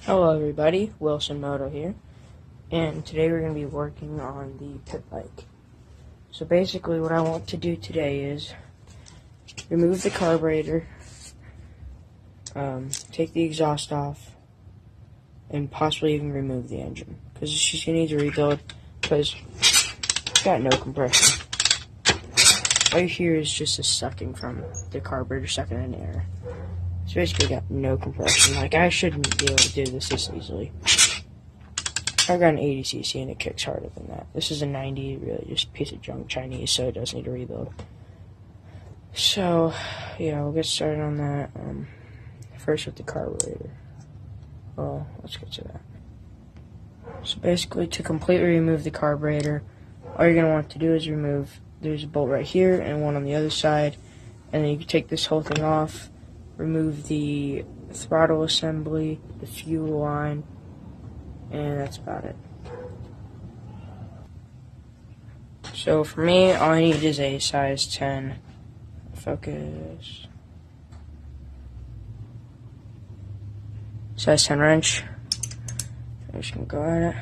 Hello everybody, Wilson Moto here, and today we're going to be working on the pit bike. So basically what I want to do today is remove the carburetor, take the exhaust off, and possibly even remove the engine, because she's going to need to rebuild, because it's got no compression. Right here is just a sucking from the carburetor sucking in air. It's basically got no compression. Like, I shouldn't be able to do this easily. I got an 80cc and it kicks harder than that. This is a 90, really just a piece of junk Chinese, so it does need a rebuild. So, yeah, we'll get started on that. First with the carburetor. Well, let's get to that. So basically, to completely remove the carburetor, all you're going to want to do is there's a bolt right here and one on the other side, and then you can take this whole thing off, remove the throttle assembly, the fuel line, and that's about it. So for me, all I need is a size 10 focus, size 10 wrench. I'm just gonna go at it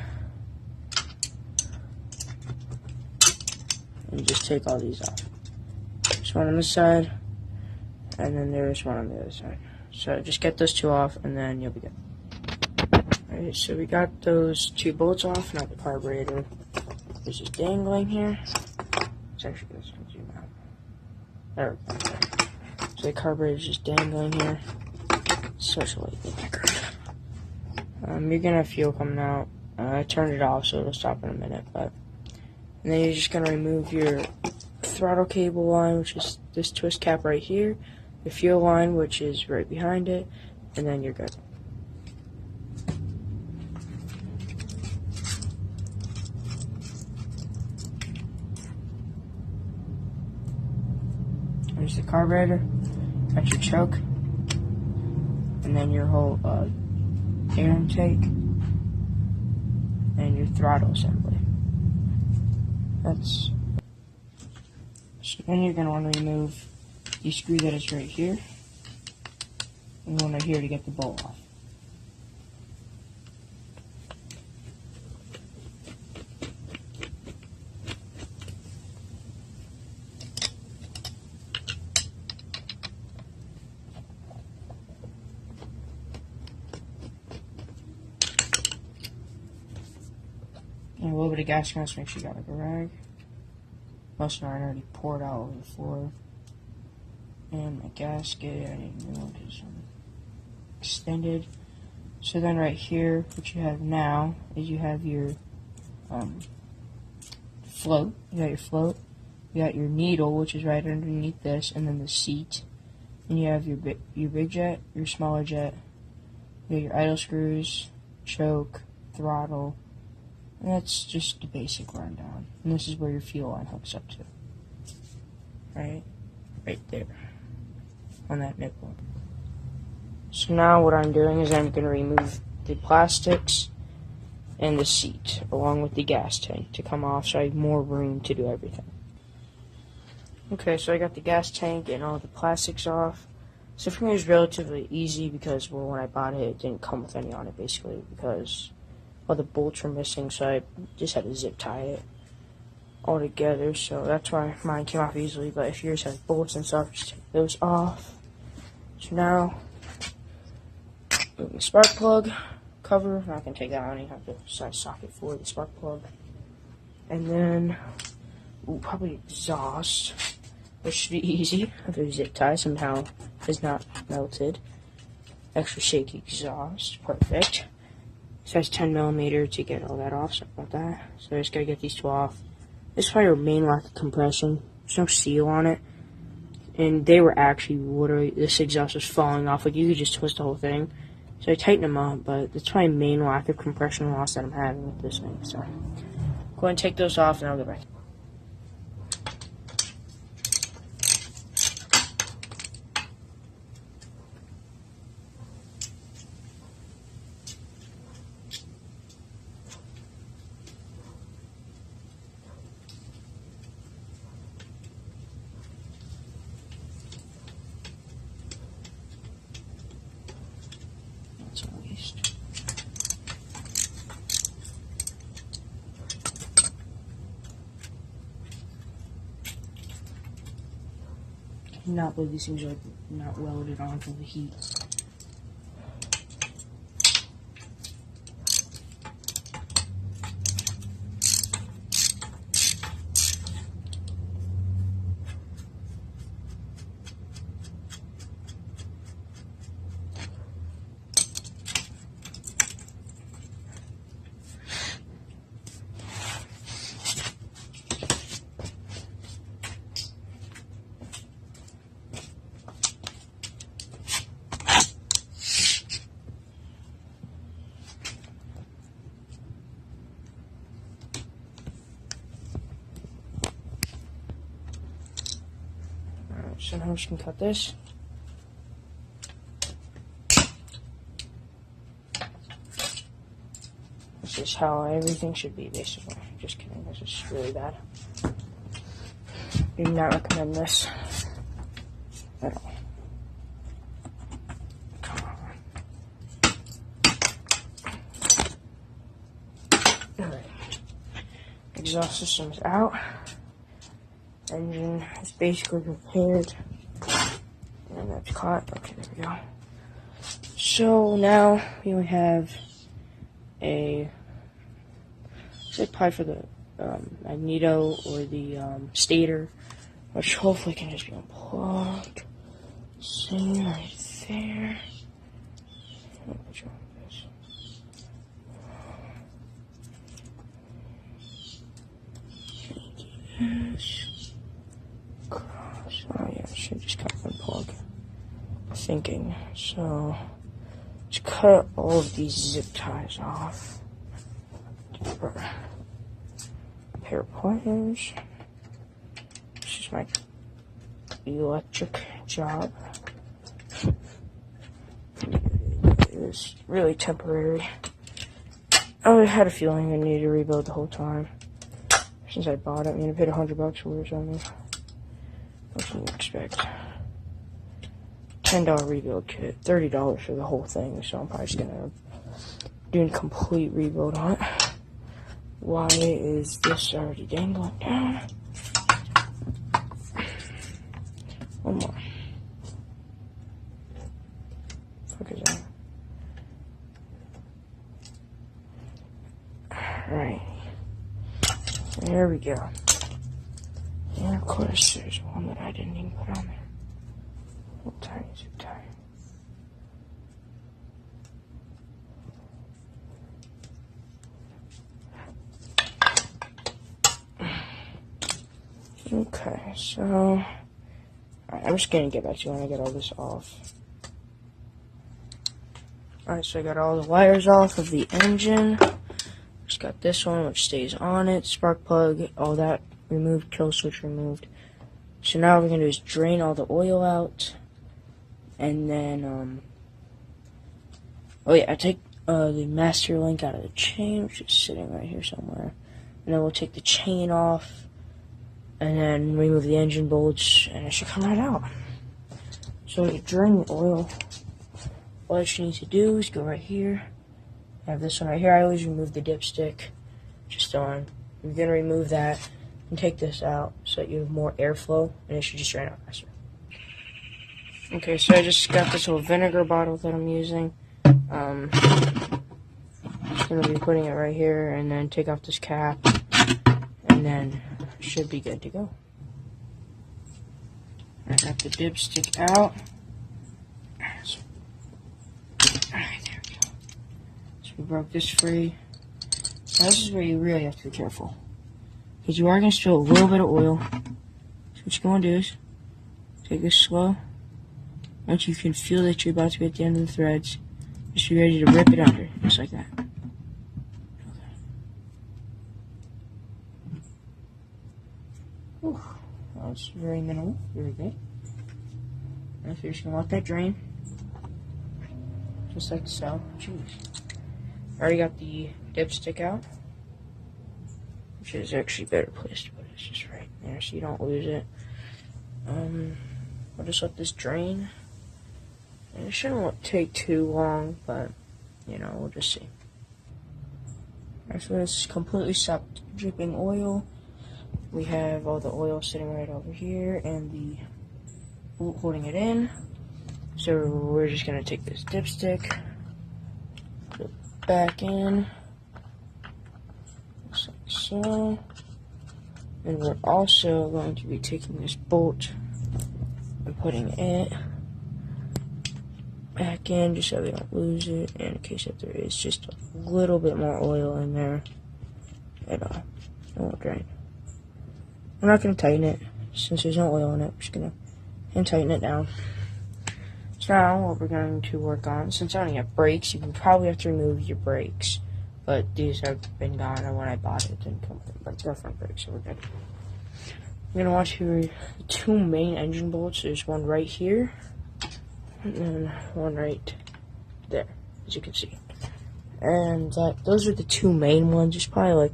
and just take all these off. There's one on this side, and then there's one on the other side. So just get those two off, and then you'll be good. Alright, so we got those two bolts off. Now the carburetor is just dangling here. It's actually going to zoom out. There we go. So the carburetor is just dangling here. Such a light in the background. You're going to have fuel coming out. I turned it off, so it'll stop in a minute. And then you're just going to remove your throttle cable line, which is this twist cap right here. The fuel line, which is right behind it. And then you're good. There's the carburetor, got your choke, and then your whole air intake, and your throttle assembly. So then you're going to want to remove the screw that is right here, and the one right here to get the bolt off. And a little bit of gas mask, make sure you got like a rag. Most of mine already poured out over the floor. And my gasket, I need a new one because I'm extended. So then right here, what you have now is you have your float. You got your float. You got your needle, which is right underneath this, and then the seat. And you have your big jet, your smaller jet. You got your idle screws, choke, throttle. And that's just the basic rundown. And this is where your fuel line hooks up to. Right there. On that nipple. So now what I'm doing is I'm going to remove the plastics and the seat, along with the gas tank, to come off so I have more room to do everything. Okay, so I got the gas tank and all the plastics off. So for me it was relatively easy because, well, when I bought it, it didn't come with any on it, basically, because all the bolts were missing, so I just had to zip tie it all together, so that's why mine came off easily. But if yours has bolts and stuff, just take those off. So now, the spark plug cover, I'm not going to take that on, you have the size socket for the spark plug. And then, probably exhaust, which should be easy if the zip tie somehow is not melted. Extra shaky exhaust, perfect. Size 10mm to get all that off, something like that. So I just gotta get these two off. This is probably your main lack of compression. There's no seal on it. And they were actually literally, this exhaust was falling off. Like, you could just twist the whole thing. So I tightened them up, but that's my main lack of compression loss that I'm having with this thing. So go ahead and take those off and I'll get back. At least. not believe these things are not welded onto the heat. So now I'm just gonna cut this. This is how everything should be, basically. Just kidding, this is really bad. Do not recommend this at all. Come on. Alright. Exhaust system is out. Engine is basically prepared. And that's caught. Okay, there we go. So now we only have a zip tie for the magneto or the stator, which hopefully can just be unplugged. See right there. What's wrong with this? Yes. Cross. Oh yeah, I should just kind of unplug. Thinking. So let's cut all of these zip ties off. Pair of pliers. This is my electric job. It was really temporary. I had a feeling I needed to rebuild the whole time. Since I bought it, I mean, I paid $100 for it or something. What can you expect? $10 rebuild kit, $30 for the whole thing, so I'm probably just gonna do a complete rebuild on it. Why is this already dangling down? One more. What is that? Alright. There we go. And of course, there's one that I didn't even put on there. Little tiny zip tie. Okay, so alright, I'm just gonna get back to you when I get all this off. Alright, so I got all the wires off of the engine. Just got this one, which stays on it. Spark plug, all that removed. Kill switch removed. So now what we're gonna do is drain all the oil out. And then, oh yeah, I take the master link out of the chain, which is sitting right here somewhere. And then we'll take the chain off, and then remove the engine bolts, and it should come right out. So to drain the oil, what you need to do is go right here. I have this one right here. I always remove the dipstick, just on. You're gonna remove that and take this out so that you have more airflow, and it should just drain out faster. Okay, so I just got this little vinegar bottle that I'm using. I'm just going to be putting it right here, and then take off this cap, and then should be good to go. I got the dipstick out. Alright, there we go. So we broke this free. Now this is where you really have to be careful, because you are going to spill a little bit of oil. So what you're going to do is take this slow. Once you can feel that you're about to be at the end of the threads, just be ready to rip it under, just like that. Okay. Whew. That's very minimal, very good. And if you're just going to let that drain, just like so. Jeez. I already got the dipstick out, which is actually better placed, but it's just right there so you don't lose it. I'll just let this drain. And it shouldn't take too long, but, you know, we'll just see. Alright, so it's completely stopped dripping oil. We have all the oil sitting right over here, and the holding it in. So we're just gonna take this dipstick, put it back in, just like so. And we're also going to be taking this bolt and putting it back in just so we don't lose it, and in case that there is just a little bit more oil in there, it won't drain. We're not going to tighten it since there's no oil in it. We're just going to tighten it down. So now what we're going to work on, since I only have brakes, you can probably have to remove your brakes, but these have been gone, and when I bought it didn't come with them, but it's got front brakes, so we're good. You're going to watch here the two main engine bolts. There's one right here and then one right there, as you can see. And those are the two main ones. There's probably like,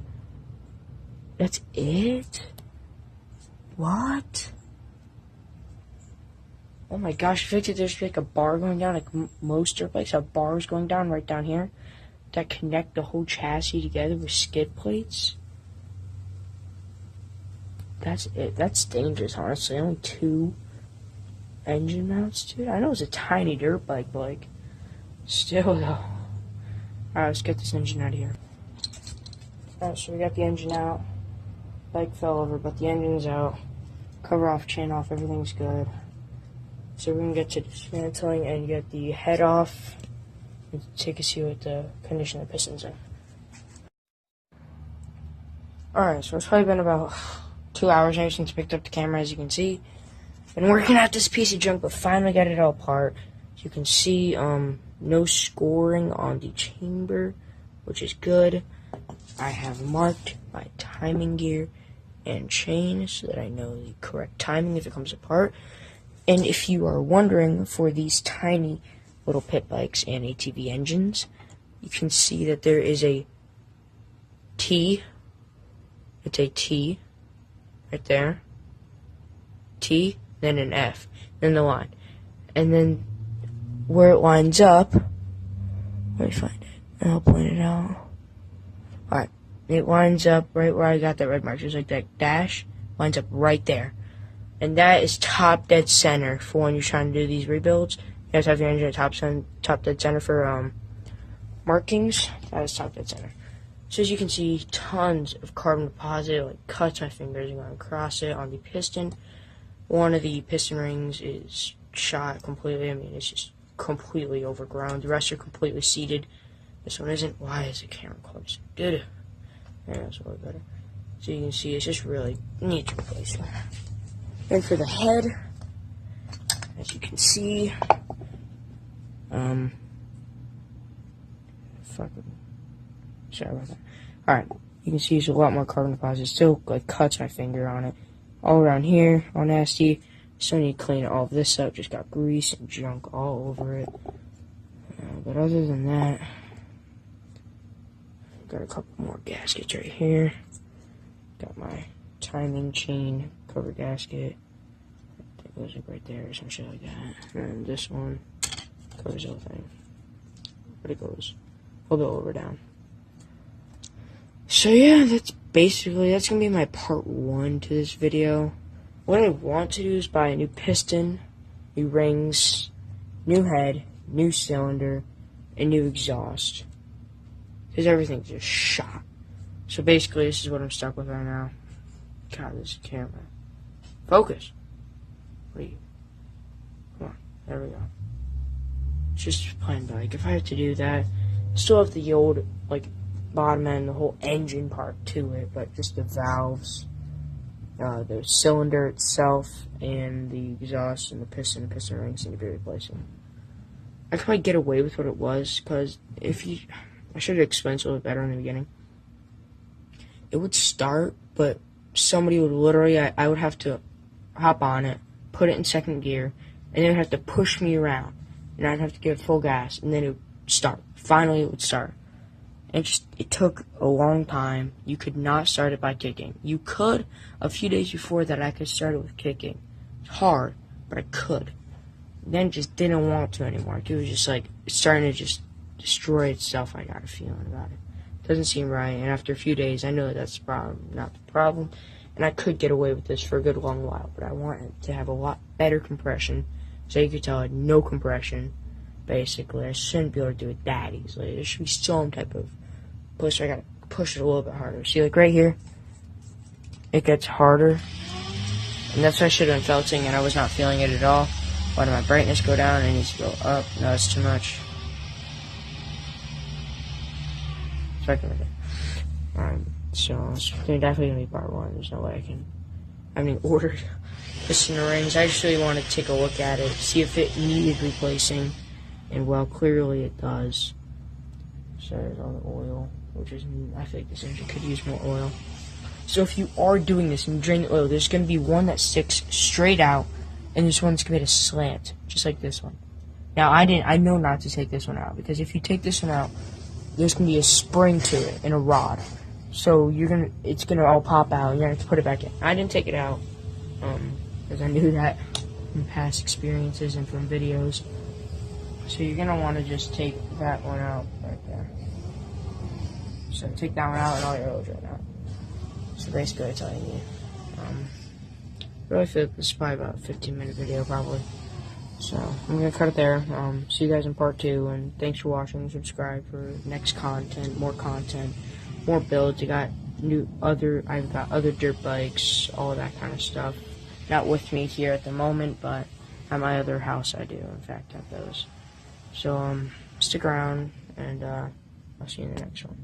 that's it? What? Oh my gosh, I feel like there's like a bar going down, like most dirt bikes have bars going down right down here that connect the whole chassis together with skid plates. That's it. That's dangerous, honestly. Only two engine mounts, dude. I know it's a tiny dirt bike, but like, still though. Alright, let's get this engine out of here. Alright, so we got the engine out. Bike fell over, but the engine's out. Cover off, chain off, everything's good. So we're gonna get to dismantling and get the head off and take a see what the condition of the pistons are. Alright, so it's probably been about 2 hours now since I picked up the camera, as you can see. Been working out this piece of junk, but finally got it all apart. As you can see, no scoring on the chamber, which is good. I have marked my timing gear and chain so that I know the correct timing if it comes apart. And if you are wondering, for these tiny little pit bikes and ATV engines, you can see that there is a T. It's a T right there. T, then an F, then the line. And then where it lines up, let me find it, and I'll point it out. Alright, it lines up right where I got that red mark, just like that dash, lines up right there. And that is top dead center for when you're trying to do these rebuilds. You have to have your engine at top dead center for markings. That is top dead center. So as you can see, tons of carbon deposit, like cuts my fingers and going across it on the piston. One of the piston rings is shot completely. I mean, it's just completely overgrown. The rest are completely seated. This one isn't. Why is the camera quality so good? Yeah, that's a little better. So you can see it's just really needs replacement. And for the head, as you can see, sorry about that. Alright, you can see there's a lot more carbon deposit. Still, like, cuts my finger on it. All around here, all nasty. Still need to clean all of this up. Just got grease and junk all over it. But other than that, got a couple more gaskets right here. Got my timing chain cover gasket. That goes up right there, some shit like that. And this one covers the whole thing. But it goes a little bit over down. So yeah, that's gonna be my part 1 to this video. What I want to do is buy a new piston, new rings, new head, new cylinder, and new exhaust. Because everything's just shot. So basically, this is what I'm stuck with right now. God, this camera. Focus. Wait. Come on. There we go. It's just a plain bike. If I have to do that, still have the old, like, bottom end, the whole engine part to it, but just the valves, the cylinder itself, and the exhaust and the piston rings need to be replacing. I could probably get away with what it was, because I should have explained it a little bit better in the beginning. It would start, but somebody would literally, I would have to hop on it, put it in second gear, and they would have to push me around, and I'd have to give full gas, and then it would start. Finally, it would start. And it took a long time. You could not start it by kicking. You could, a few days before that, I could start it with kicking. It's hard, but I could. Then just didn't want to anymore. It was just like, it's starting to just destroy itself. I got a feeling about it. Doesn't seem right, and after a few days, I know that's the problem, not the problem. and I could get away with this for a good long while, but I want it to have a lot better compression. So you could tell I had no compression, basically. I shouldn't be able to do it that easily. There should be some type of push. I gotta push it a little bit harder. See, like right here, it gets harder. And that's what I should have been felting, and I was not feeling it at all. Why did my brightness go down? It needs to go up. No, it's too much. So it's definitely gonna be part 1. There's no way I haven't even ordered piston rings. I just really want to take a look at it, see if it needed replacing, and well, clearly it does. So there's all the oil, which is, I feel like this engine could use more oil. So if you are doing this and you drain the oil, there's gonna be one that sticks straight out, and this one's gonna be a slant, just like this one. Now I know not to take this one out, because if you take this one out, there's gonna be a spring to it and a rod. So it's gonna all pop out, and you're gonna have to put it back in. I didn't take it out, because I knew that from past experiences and from videos. So you're gonna want to just take that one out right there. So take that one out and all your oil drain out. So basically that's all you need. Really feel like this is probably about a 15-minute video probably. So I'm gonna cut it there. See you guys in part 2, and thanks for watching. Subscribe for next content, more builds. I've got other dirt bikes, all of that kind of stuff. Not with me here at the moment, but at my other house I do, in fact, have those. So stick around, and I'll see you in the next one.